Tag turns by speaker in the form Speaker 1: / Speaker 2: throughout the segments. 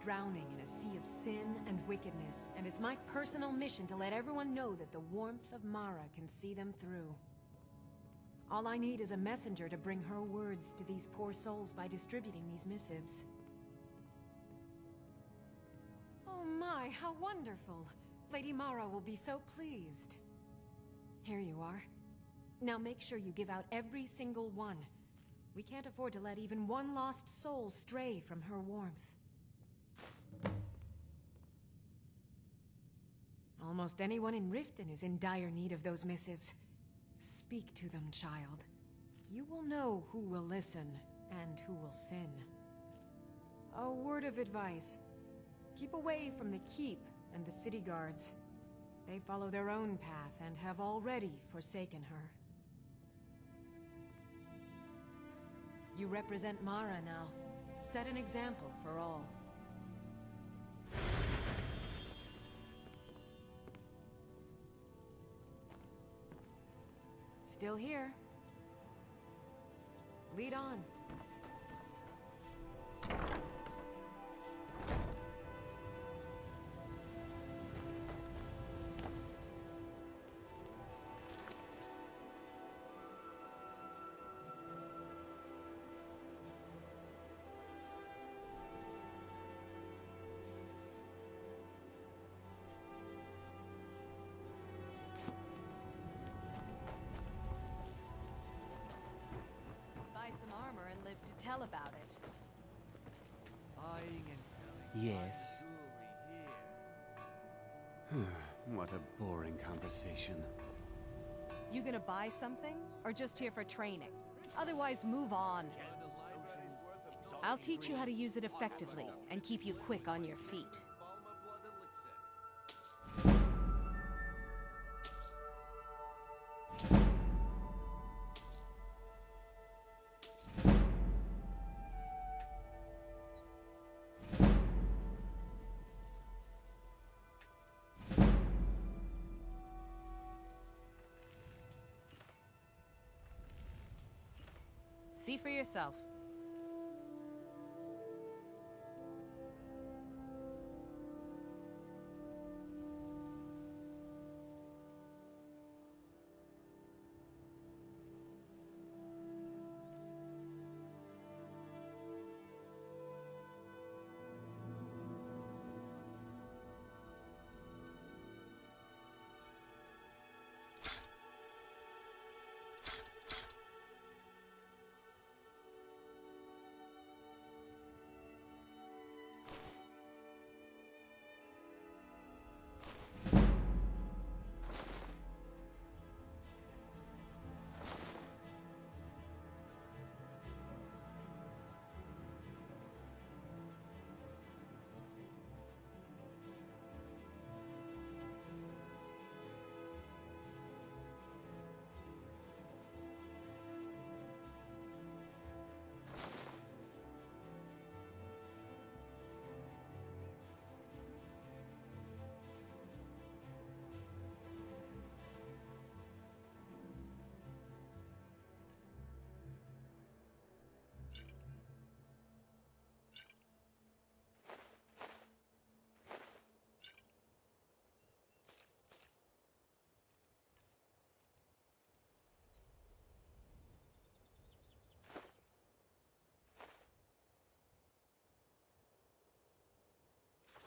Speaker 1: drowning in a sea of sin and wickedness, and it's my personal mission to let everyone know that the warmth of Mara can see them through. All I need is a messenger to bring her words to these poor souls by distributing these missives. Oh my, how wonderful! Lady Mara will be so pleased. Here you are. Now make sure you give out every single one. We can't afford to let even one lost soul stray from her warmth. Almost anyone in Riften is in dire need of those missives. Speak to them, child. You will know who will listen and who will sin. A word of advice. Keep away from the Keep and the city guards. They follow their own path and have already forsaken her. You represent Mara now. Set an example for all. Still here. Lead on.
Speaker 2: Some armor and live to tell about it.
Speaker 3: Buying and selling.
Speaker 4: Yes. What a boring conversation.
Speaker 2: You gonna buy something? Or just here for training? Otherwise, move on. I'll teach you how to use it effectively and keep you quick on your feet. See for yourself.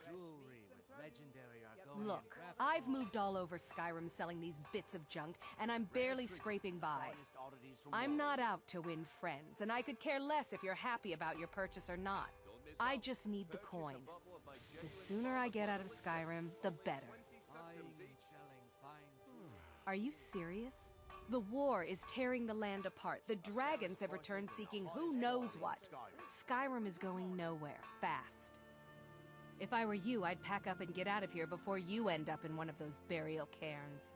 Speaker 3: Jewelry with legendary Argonian
Speaker 2: Look,
Speaker 3: crafts.
Speaker 2: I've moved all over Skyrim selling these bits of junk, and I'm barely scraping by. I'm not out to win friends, and I could care less if you're happy about your purchase or not. I just need the coin. The sooner I get out of Skyrim, the better.
Speaker 3: Buying and selling fine.
Speaker 2: Are you serious? The war is tearing the land apart. The dragons have returned seeking who knows what. Skyrim is going nowhere, fast. If I were you, I'd pack up and get out of here before you end up in one of those burial cairns.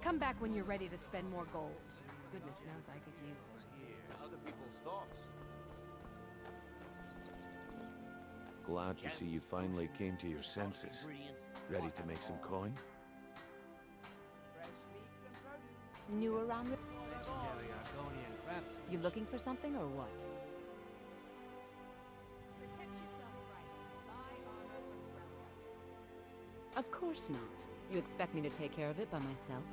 Speaker 2: Come back when you're ready to spend more gold. Goodness knows I could use it.
Speaker 5: Other people's thoughts.
Speaker 6: Glad to see you finally came to your senses. Ready to make some coin?
Speaker 1: New around?
Speaker 3: Legendary Argonian crafts.
Speaker 1: You looking for something or what?
Speaker 5: Of course not. You expect me to take care of it by myself?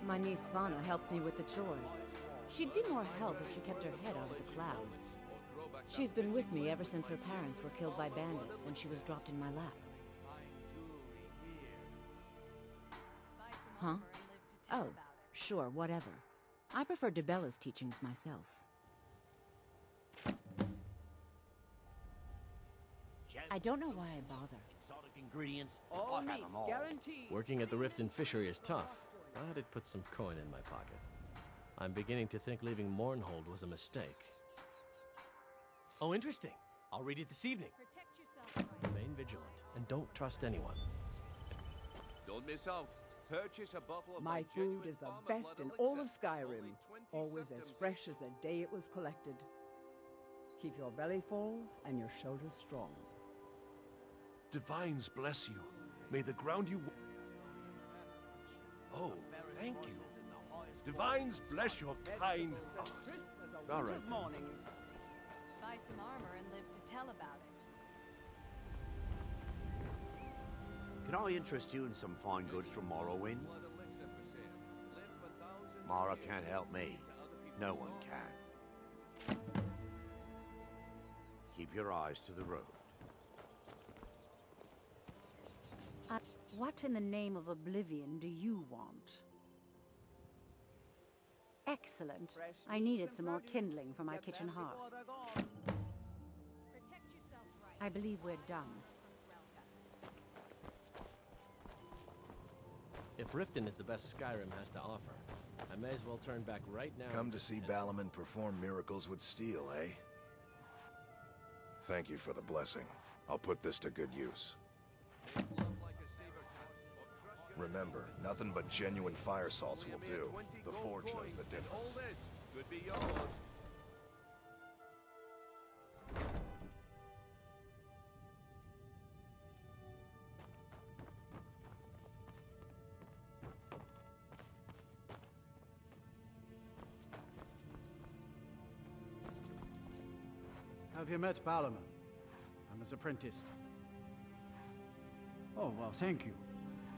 Speaker 5: My niece Svana helps me with the chores. She'd be more help if she kept her head out of the clouds. She's been with me ever since her parents were killed by bandits and she was dropped in my lap. Huh? Oh, sure, whatever. I prefer DeBella's teachings myself. I don't know why I bother.
Speaker 7: Exotic ingredients.
Speaker 3: All
Speaker 7: I have
Speaker 3: meats
Speaker 7: them all.
Speaker 3: guaranteed.
Speaker 8: Working at the Riften Fishery is tough, but it put some coin in my pocket. I'm beginning to think leaving Mournhold was a mistake. Oh, interesting. I'll read it this evening.
Speaker 2: Protect yourself,
Speaker 8: Remain vigilant, and don't trust anyone.
Speaker 6: Don't miss out. Purchase a bottle of
Speaker 9: My food is the best in all of Skyrim. Always as fresh as the day it was collected. Keep your belly full and your shoulders strong.
Speaker 10: Divines bless you. May the ground you... Oh, thank you. Divines bless your kind heart. All right.
Speaker 9: Morning.
Speaker 2: Buy some armor and live to tell about it.
Speaker 7: Can I interest you in some fine goods from Morrowind? Mara can't help me. No one can. Keep your eyes to the road.
Speaker 5: What in the name of oblivion do you want? Excellent. I needed some more kindling for my kitchen hearth.
Speaker 2: Protect yourself right.
Speaker 5: I believe we're done.
Speaker 8: If Riften is the best Skyrim has to offer, I may as well turn back right now.
Speaker 10: Come to see Balaman perform miracles with steel, eh? Thank you for the blessing. I'll put this to good use. Remember, nothing but genuine fire salts will do. The Forge knows the difference.
Speaker 6: Could be yours.
Speaker 3: Have you met Balaman? I'm his apprentice. Oh, well, thank you.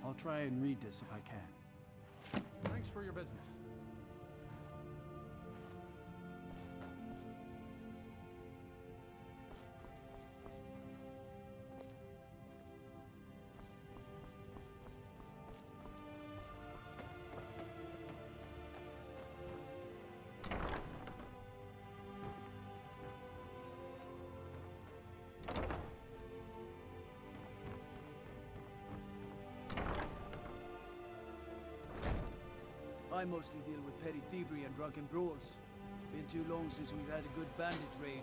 Speaker 3: I'll try and read this if I can. Thanks for your business. I mostly deal with petty thievery and drunken brawls. Been too long since we've had a good bandit raid.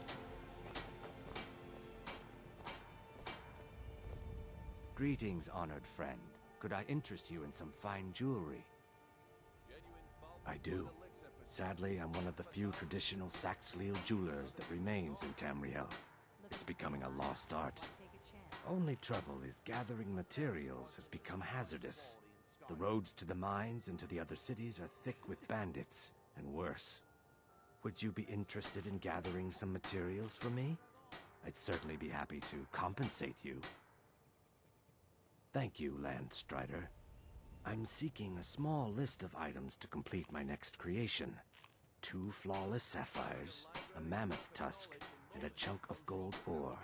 Speaker 11: Greetings, honored friend. Could I interest you in some fine jewelry? I do. Sadly, I'm one of the few traditional Saxhleel jewelers that remains in Tamriel. It's becoming a lost art. Only trouble is gathering materials has become hazardous. The roads to the mines and to the other cities are thick with bandits, and worse. Would you be interested in gathering some materials for me? I'd certainly be happy to compensate you. Thank you, Landstrider. I'm seeking a small list of items to complete my next creation. 2 flawless sapphires, a mammoth tusk, and a chunk of gold ore.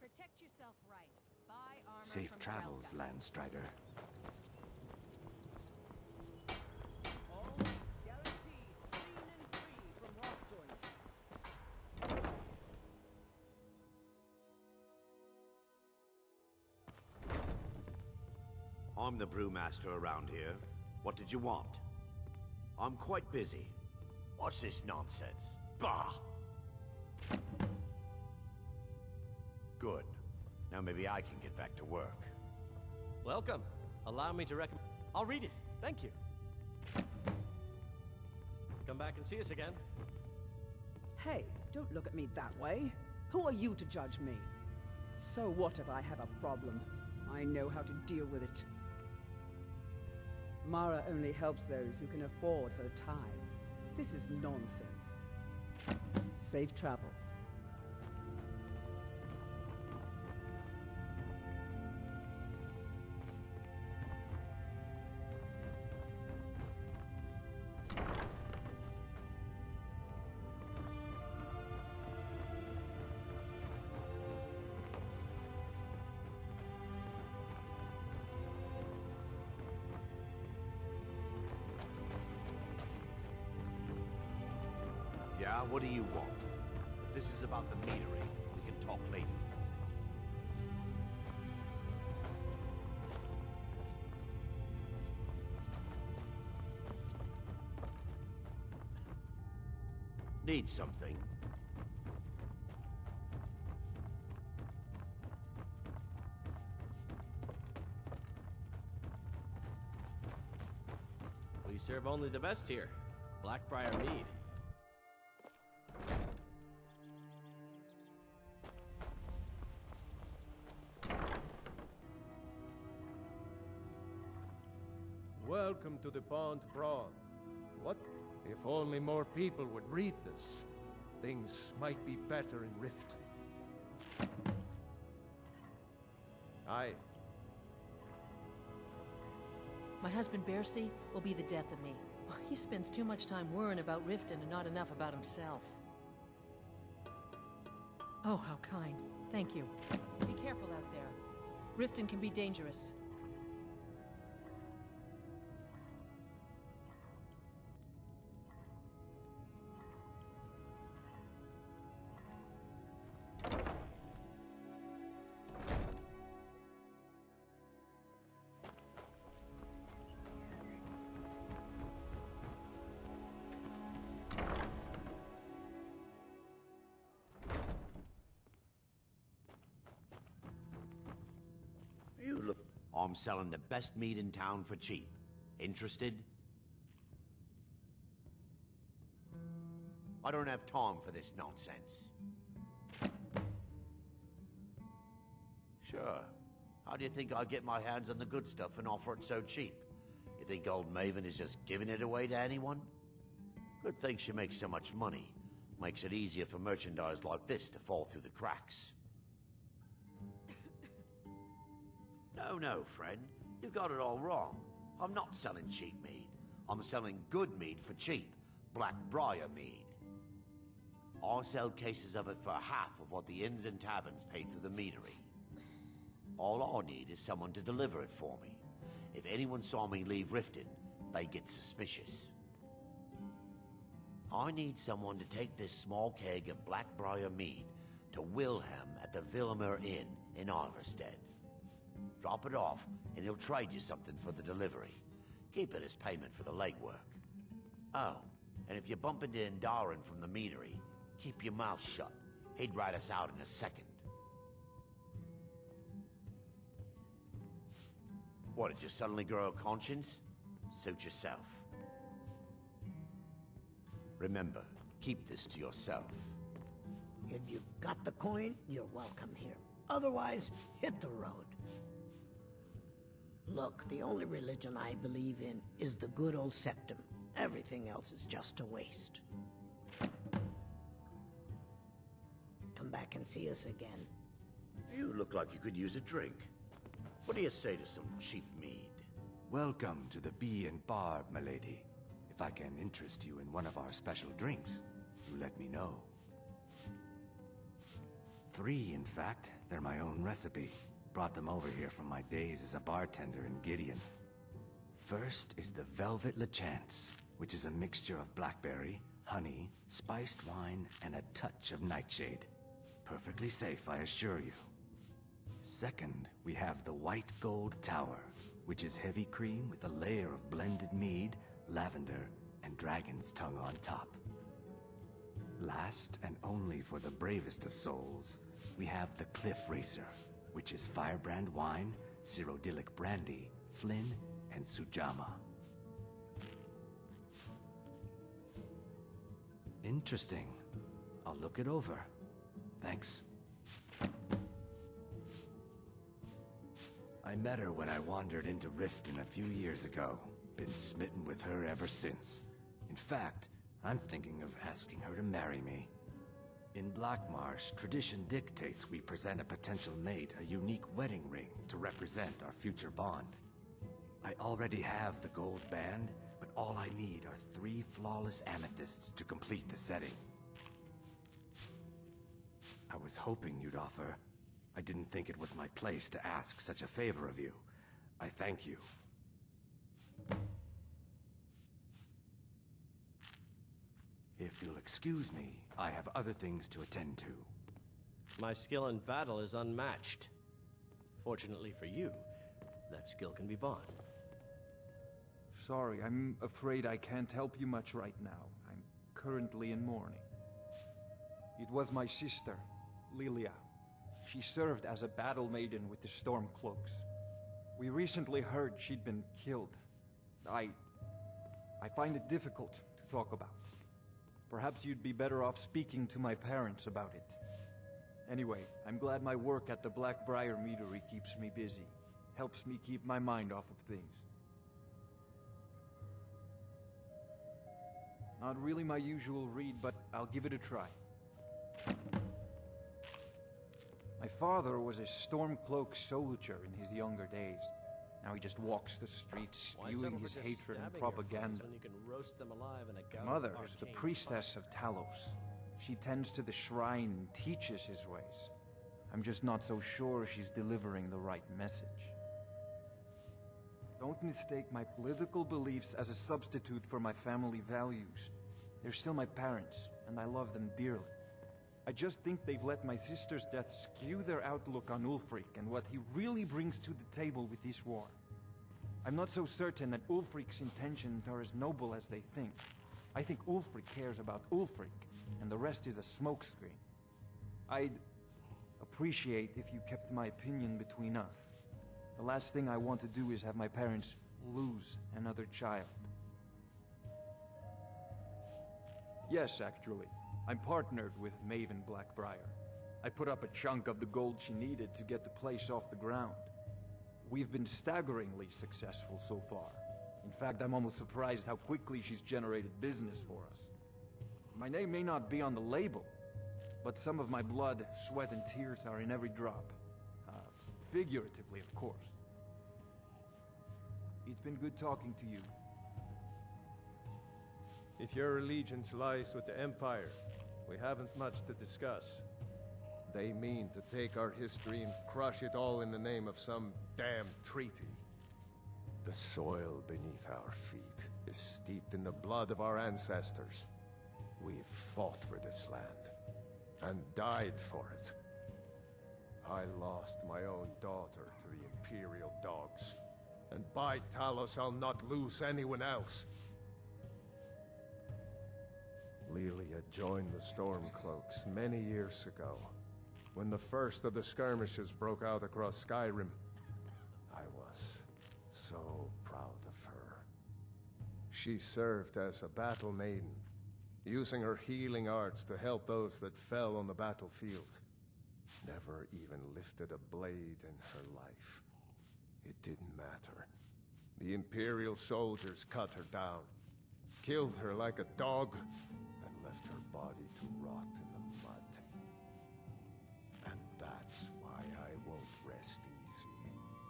Speaker 2: Protect yourself right. Buy armor
Speaker 11: Safe
Speaker 2: from
Speaker 11: travels,
Speaker 2: Relka.
Speaker 11: Landstrider.
Speaker 9: All meats guaranteed, clean and free from rock joints.
Speaker 7: I'm the brewmaster around here. What did you want? I'm quite busy. What's this nonsense? Bah! Good. Now maybe I can get back to work.
Speaker 8: Welcome. Allow me to recommend... I'll read it. Thank you. Come back and see us again.
Speaker 9: Hey, don't look at me that way. Who are you to judge me? So what if I have a problem? I know how to deal with it. Mara only helps those who can afford her tithes. This is nonsense. Safe travels.
Speaker 7: Yeah, what do you want? If this is about the metering, we can talk later. Need something?
Speaker 8: We serve only the best here. Blackbriar mead.
Speaker 12: Welcome to the Pond Brawn. What? If only more people would read this, things might be better in Rift. Aye.
Speaker 13: My husband Bercy will be the death of me. He spends too much time worrying about Riften and not enough about himself. Oh, how kind. Thank you. Be careful out there. Riften can be dangerous.
Speaker 7: You look... I'm selling the best meat in town for cheap. Interested? I don't have time for this nonsense. Sure. How do you think I get my hands on the good stuff and offer it so cheap? You think old Maven is just giving it away to anyone? Good thing she makes so much money. Makes it easier for merchandise like this to fall through the cracks. No, friend. You've got it all wrong. I'm not selling cheap mead. I'm selling good mead for cheap. Blackbriar mead. I sell cases of it for half of what the inns and taverns pay through the meadery. All I need is someone to deliver it for me. If anyone saw me leave Riften, they'd get suspicious. I need someone to take this small keg of Blackbriar mead to Wilhelm at the Villamur Inn in Iverstead. Drop it off, and he'll trade you something for the delivery. Keep it as payment for the legwork. Oh, and if you bump into Indarin from the meadery, keep your mouth shut. He'd rat us out in a second. What, did you suddenly grow a conscience? Suit yourself. Remember, keep this to yourself.
Speaker 14: If you've got the coin, you're welcome here. Otherwise, hit the road. Look, the only religion I believe in is the good old septum. Everything else is just a waste. Come back and see us again.
Speaker 7: You look like you could use a drink. What do you say to some cheap mead?
Speaker 11: Welcome to the Bee and Barb, milady. If I can interest you in one of our special drinks, you let me know. 3, in fact. They're my own recipe. Brought them over here from my days as a bartender in Gideon. First is the Velvet LeChance, which is a mixture of blackberry, honey, spiced wine, and a touch of nightshade. Perfectly safe, I assure you. Second, we have the White Gold Tower, which is heavy cream with a layer of blended mead, lavender, and dragon's tongue on top. Last, and only for the bravest of souls, we have the Cliff Racer, which is firebrand wine, Cyrodiilic brandy, Flynn, and Sujama. Interesting. I'll look it over. Thanks. I met her when I wandered into Riften a few years ago. Been smitten with her ever since. In fact, I'm thinking of asking her to marry me. In Blackmarsh, tradition dictates we present a potential mate a unique wedding ring to represent our future bond. I already have the gold band, but all I need are 3 flawless amethysts to complete the setting. I was hoping you'd offer. I didn't think it was my place to ask such a favor of you. I thank you. If you'll excuse me, I have other things to attend to.
Speaker 8: My skill in battle is unmatched. Fortunately for you, that skill can be bought.
Speaker 15: Sorry, I'm afraid I can't help you much right now. I'm currently in mourning. It was my sister, Lilia. She served as a battle maiden with the Stormcloaks. We recently heard she'd been killed. I find it difficult to talk about. Perhaps you'd be better off speaking to my parents about it. Anyway, I'm glad my work at the Blackbriar Meadery keeps me busy. Helps me keep my mind off of things. Not really my usual read, but I'll give it a try. My father was a Stormcloak soldier in his younger days. Now he just walks the streets spewing his hatred and propaganda.
Speaker 8: When you can roast them alive in a
Speaker 15: My mother is the priestess of Talos. She tends to the shrine and teaches his ways. I'm just not so sure she's delivering the right message. Don't mistake my political beliefs as a substitute for my family values. They're still my parents, and I love them dearly. I just think they've let my sister's death skew their outlook on Ulfric and what he really brings to the table with this war. I'm not so certain that Ulfric's intentions are as noble as they think. I think Ulfric cares about Ulfric, and the rest is a smokescreen. I'd appreciate if you kept my opinion between us. The last thing I want to do is have my parents lose another child. Yes, actually. I'm partnered with Maven Blackbriar. I put up a chunk of the gold she needed to get the place off the ground. We've been staggeringly successful so far. In fact, I'm almost surprised how quickly she's generated business for us. My name may not be on the label, but some of my blood, sweat, and tears are in every drop. Figuratively, of course. It's been good talking to you.
Speaker 12: If your allegiance lies with the Empire, we haven't much to discuss. They mean to take our history and crush it all in the name of some damn treaty. The soil beneath our feet is steeped in the blood of our ancestors. We've fought for this land, and died for it. I lost my own daughter to the Imperial dogs, and by Talos I'll not lose anyone else. Lilia joined the Stormcloaks many years ago, when the first of the skirmishes broke out across Skyrim. I was so proud of her. She served as a battle maiden, using her healing arts to help those that fell on the battlefield. Never even lifted a blade in her life. It didn't matter. The Imperial soldiers cut her down, killed her like a dog, and left her body to rot in the mud. And that's why I won't rest easy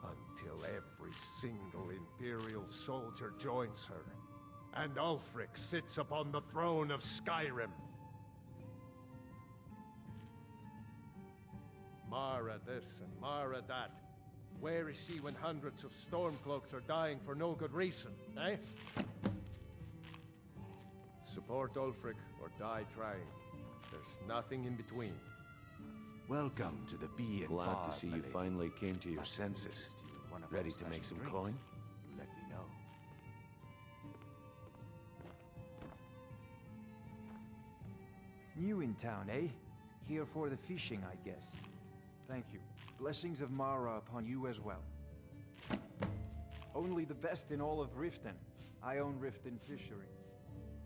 Speaker 12: until every single Imperial soldier joins her, and Ulfric sits upon the throne of Skyrim. Mara this and Mara that. Where is she when hundreds of Stormcloaks are dying for no good reason, eh? Support Ulfric or die trying. There's nothing in between.
Speaker 11: Welcome to the Bee and
Speaker 6: Glad
Speaker 11: Bar,
Speaker 6: to see you
Speaker 11: my lady.
Speaker 6: finally came to your
Speaker 11: Must
Speaker 6: senses.
Speaker 11: interest you in one of
Speaker 6: Ready
Speaker 11: our
Speaker 6: to make
Speaker 11: special
Speaker 6: some
Speaker 11: drinks.
Speaker 6: coin?
Speaker 11: You let me know.
Speaker 15: New in town, eh? Here for the fishing, I guess. Thank you. Blessings of Mara upon you as well. Only the best in all of Riften. I own Riften Fishery.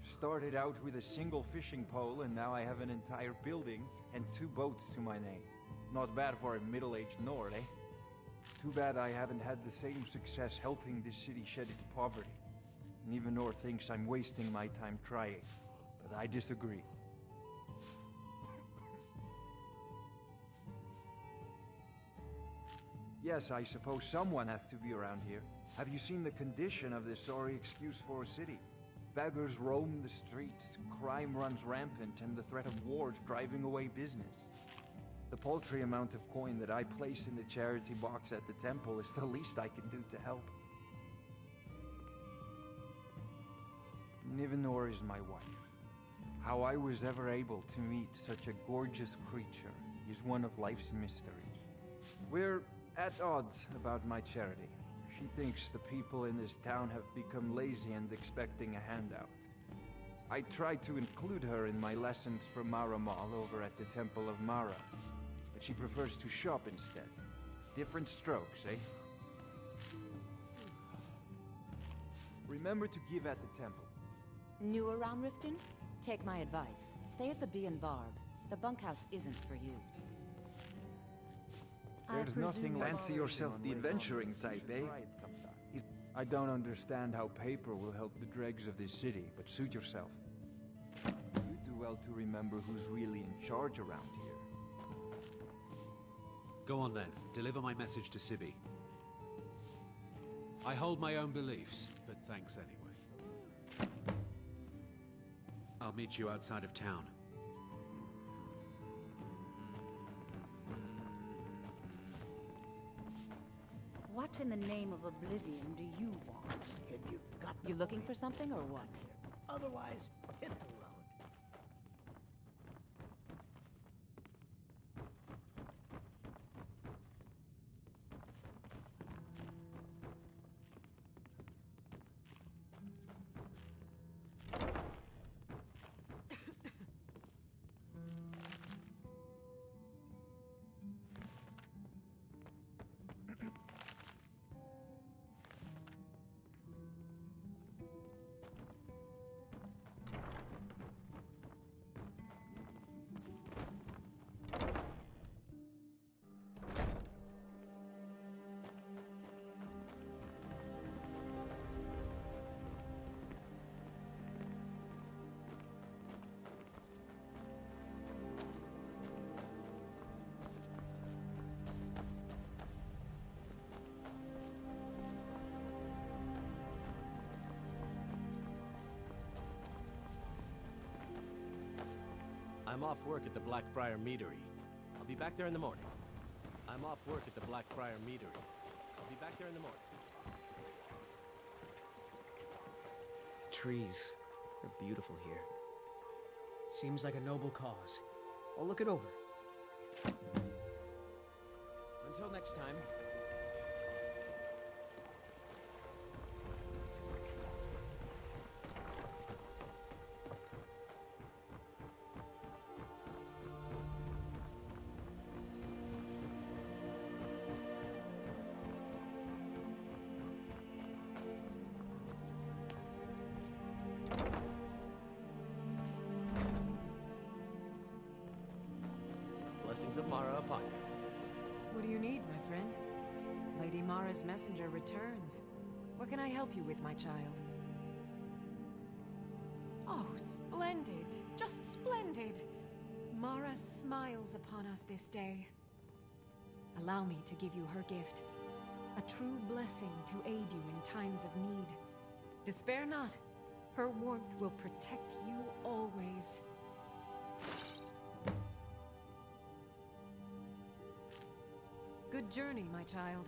Speaker 15: Started out with a single fishing pole, and now I have an entire building and 2 boats to my name. Not bad for a middle-aged Nord, eh? Too bad I haven't had the same success helping this city shed its poverty. And even Nord thinks I'm wasting my time trying. But I disagree. Yes, I suppose someone has to be around here. Have you seen the condition of this sorry excuse for a city? Beggars roam the streets, crime runs rampant, and the threat of war is driving away business. The paltry amount of coin that I place in the charity box at the temple is the least I can do to help. Nivenor is my wife. How I was ever able to meet such a gorgeous creature is one of life's mysteries. We're at odds about my charity. She thinks the people in this town have become lazy and expecting a handout. I tried to include her in my lessons for Mara Mall over at the Temple of Mara, but she prefers to shop instead. Different strokes, eh? Remember to give at the temple.
Speaker 5: New around Riften? Take my advice. Stay at the Bee and Barb. The bunkhouse isn't for you.
Speaker 15: There's nothing fancy yourself the adventuring type, eh? I don't understand how paper will help the dregs of this city, but suit yourself. You do well to remember who's really in charge around here.
Speaker 16: Go on then. Deliver my message to Sibby. I hold my own beliefs, but thanks anyway. I'll meet you outside of town.
Speaker 5: What in the name of oblivion do you want?
Speaker 14: If you've got
Speaker 5: You looking for something or what?
Speaker 14: Otherwise, hit the road.
Speaker 8: I'm off work at the Blackbriar Meadery. I'll be back there in the morning. I'm off work at the Blackbriar Meadery. I'll be back there in the morning.
Speaker 17: Trees. They're beautiful here. Seems like a noble cause. I'll look it over. Until next time.
Speaker 8: Blessings of Mara upon you.
Speaker 1: What do you need, my friend? Lady Mara's messenger returns. What can I help you with, my child? Oh, splendid. Just splendid. Mara smiles upon us this day. Allow me to give you her gift. A true blessing to aid you in times of need. Despair not. Her warmth will protect you always. Good journey, my child.